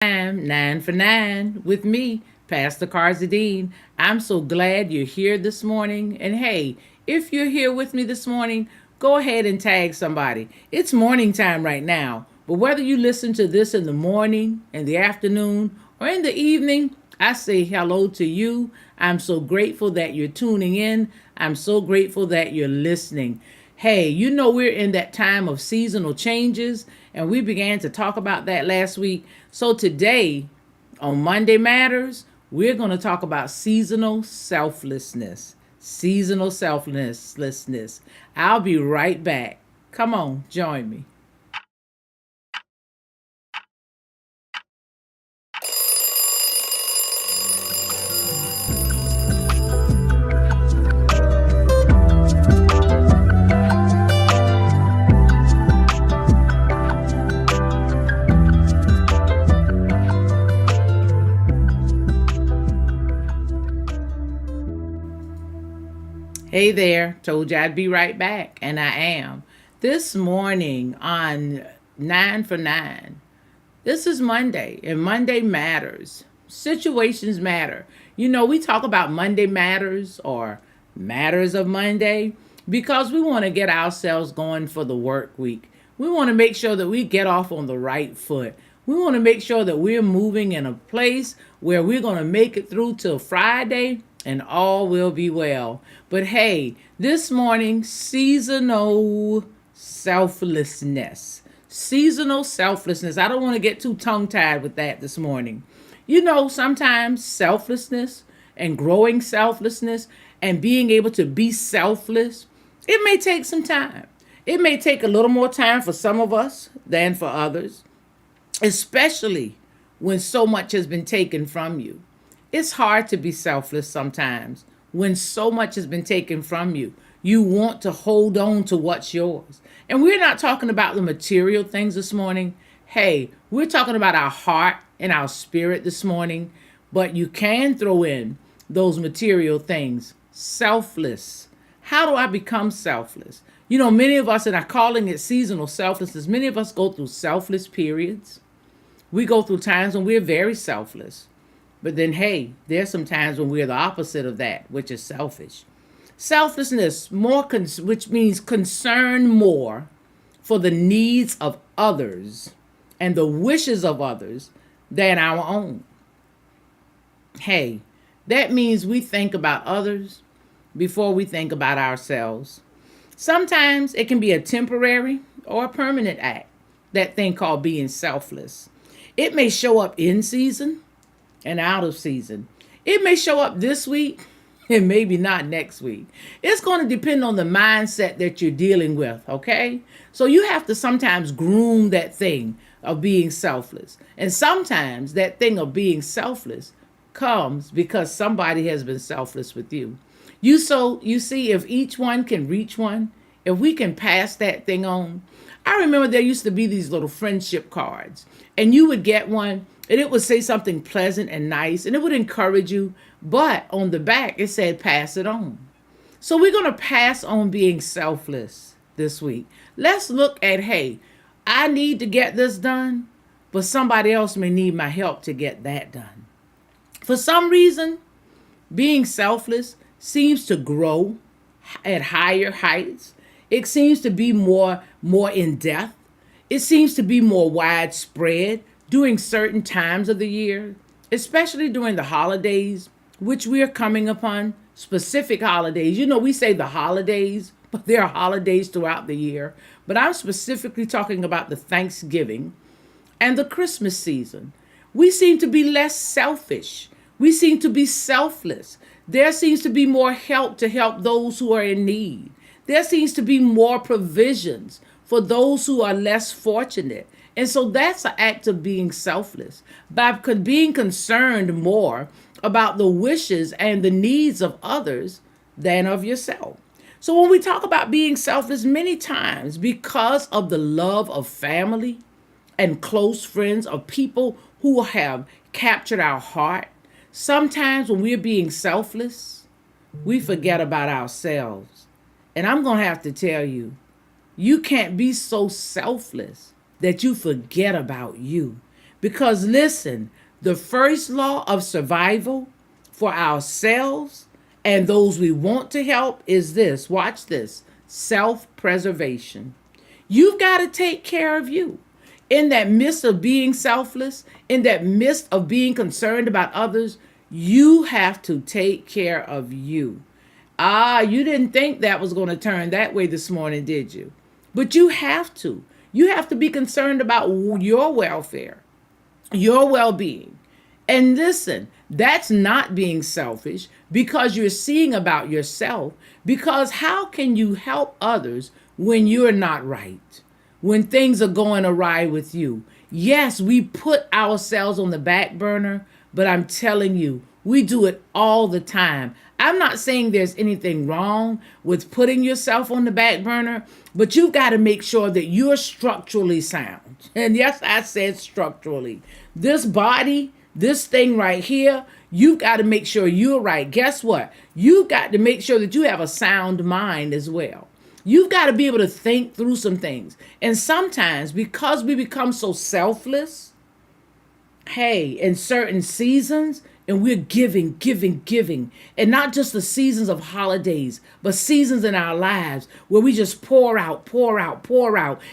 Time, 9 for 9, with me, Pastor Carzadine. I'm so glad you're here this morning. And hey, if you're here with me this morning, go ahead and tag somebody. It's morning time right now. But whether you listen to this in the morning, in the afternoon, or in the evening, I say hello to you. I'm so grateful that you're tuning in. I'm so grateful that you're listening. Hey, we're in that time of seasonal changes, and we began to talk about that last week. So today, on Monday Matters, we're going to talk about seasonal selflessness. Seasonal selflessness. I'll be right back. Come on, join me. Hey there, told you I'd be right back, and I am. This morning on 9 for 9, this is Monday, and Monday matters. Situations matter. We talk about Monday matters or matters of Monday because we want to get ourselves going for the work week. We want to make sure that we get off on the right foot. We want to make sure that we're moving in a place where we're going to make it through till Friday and all will be well. But hey, this morning, seasonal selflessness. Seasonal selflessness. I don't want to get too tongue tied with that this morning. Sometimes selflessness and growing selflessness and being able to be selfless, it may take some time. It may take a little more time for some of us than for others, especially when so much has been taken from you. It's hard to be selfless sometimes when so much has been taken from you. You want to hold on to what's yours. And we're not talking about the material things this morning. Hey, we're talking about our heart and our spirit this morning. But you can throw in those material things. Selfless. How do I become selfless? Many of us, and I'm calling it seasonal selflessness, many of us go through selfless periods. We go through times when we're very selfless. But then, hey, there's some times when we're the opposite of that, which is selfish. Selflessness, which means concern more for the needs of others and the wishes of others than our own. Hey, that means we think about others before we think about ourselves. Sometimes it can be a temporary or a permanent act, that thing called being selfless. It may show up in season and out of season. It may show up this week and maybe not next week. It's going to depend on the mindset that you're dealing with, okay? So you have to sometimes groom that thing of being selfless. And sometimes that thing of being selfless comes because somebody has been selfless with you. You see, if each one can reach one, if we can pass that thing on. I remember there used to be these little friendship cards, and you would get one and it would say something pleasant and nice, and it would encourage you. But on the back, it said, pass it on. So we're going to pass on being selfless this week. Let's look at, hey, I need to get this done, but somebody else may need my help to get that done. For some reason, being selfless seems to grow at higher heights. It seems to be more in depth. It seems to be more widespread during certain times of the year, especially during the holidays, which we are coming upon, specific holidays. We say the holidays, but there are holidays throughout the year. But I'm specifically talking about the Thanksgiving and the Christmas season. We seem to be less selfish. We seem to be selfless. There seems to be more help to help those who are in need. There seems to be more provisions for those who are less fortunate. And so that's an act of being selfless, by being concerned more about the wishes and the needs of others than of yourself. So when we talk about being selfless, many times because of the love of family and close friends, of people who have captured our heart, sometimes when we're being selfless, we forget about ourselves. And I'm going to have to tell you, you can't be so selfless that you forget about you. Because listen, the first law of survival for ourselves and those we want to help is this. Watch this: self preservation. You've got to take care of you. In that midst of being selfless, in that midst of being concerned about others, you have to take care of you. Ah, you didn't think that was going to turn that way this morning, did you? But you have to. You have to be concerned about your welfare, your well being. And listen, that's not being selfish because you're seeing about yourself. Because how can you help others when you're not right? When things are going awry with you? Yes, we put ourselves on the back burner, but I'm telling you, we do it all the time. I'm not saying there's anything wrong with putting yourself on the back burner, but you've got to make sure that you're structurally sound. And yes, I said structurally. This body, this thing right here, you've got to make sure you're right. Guess what? You've got to make sure that you have a sound mind as well. You've got to be able to think through some things. And sometimes, because we become so selfless, hey, in certain seasons, and we're giving, and not just the seasons of holidays, but seasons in our lives where we just pour out,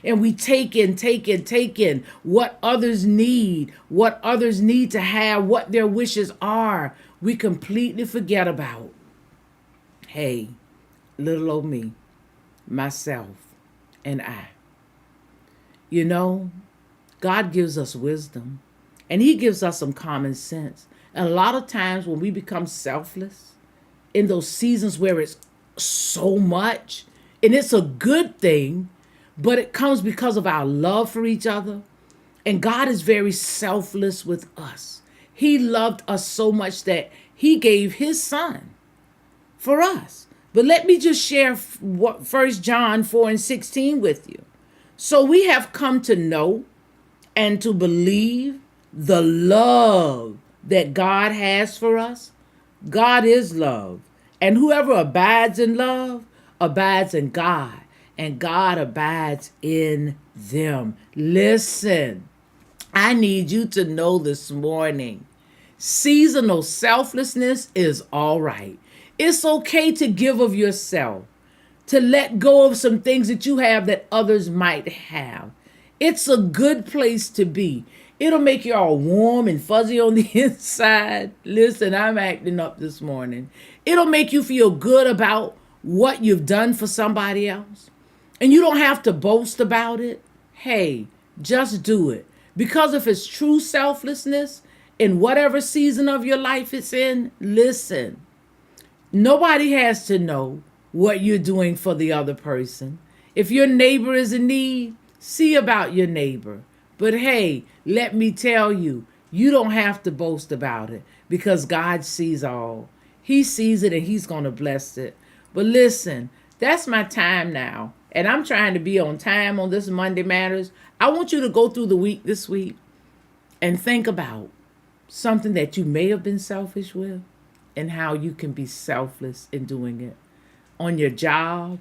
and we take in what others need, to have, what their wishes are. We completely forget about, hey, little old me, myself, and I. You know, God gives us wisdom, and He gives us some common sense. And a lot of times when we become selfless in those seasons where it's so much, and it's a good thing, but it comes because of our love for each other. And God is very selfless with us. He loved us so much that He gave His Son for us. But let me just share what 1 John 4:16 with you. So we have come to know and to believe the love that God has for us. God is love. And whoever abides in love abides in God, and God abides in them. Listen, I need you to know this morning, seasonal selflessness is all right. It's okay to give of yourself, to let go of some things that you have that others might have. It's a good place to be. It'll make you all warm and fuzzy on the inside. Listen, I'm acting up this morning. It'll make you feel good about what you've done for somebody else. And you don't have to boast about it. Hey, just do it. Because if it's true selflessness in whatever season of your life it's in, listen, nobody has to know what you're doing for the other person. If your neighbor is in need, see about your neighbor. But hey, let me tell you, you don't have to boast about it because God sees all. He sees it and He's going to bless it. But listen, that's my time now. And I'm trying to be on time on this Monday Matters. I want you to go through the week this week and think about something that you may have been selfish with and how you can be selfless in doing it. On your job,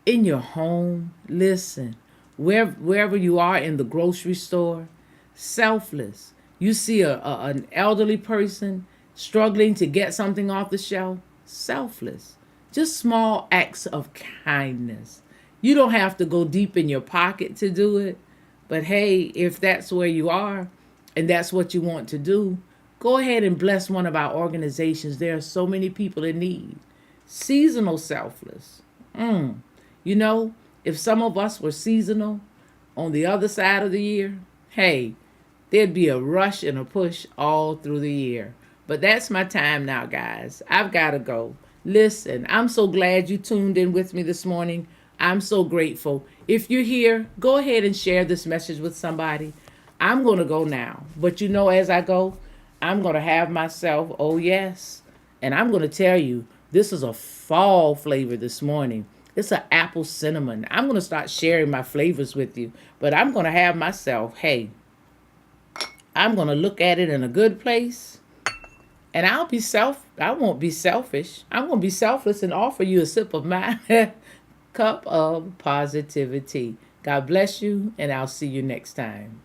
in your home, listen, wherever you are, in the grocery store, selfless. You see an elderly person struggling to get something off the shelf, selfless. Just small acts of kindness. You don't have to go deep in your pocket to do it. But hey, if that's where you are and that's what you want to do, go ahead and bless one of our organizations. There are so many people in need. Seasonal selfless. You know, if some of us were seasonal on the other side of the year, hey, there'd be a rush and a push all through the year. But that's my time now, guys. I've got to go. Listen, I'm so glad you tuned in with me this morning. I'm so grateful. If you're here, go ahead and share this message with somebody. I'm going to go now. But you know, as I go, I'm going to have myself, oh yes. And I'm going to tell you, this is a fall flavor this morning. It's an apple cinnamon. I'm going to start sharing my flavors with you. But I'm going to have myself, hey, I'm going to look at it in a good place. And I won't be selfish. I'm going to be selfless and offer you a sip of my cup of positivity. God bless you, and I'll see you next time.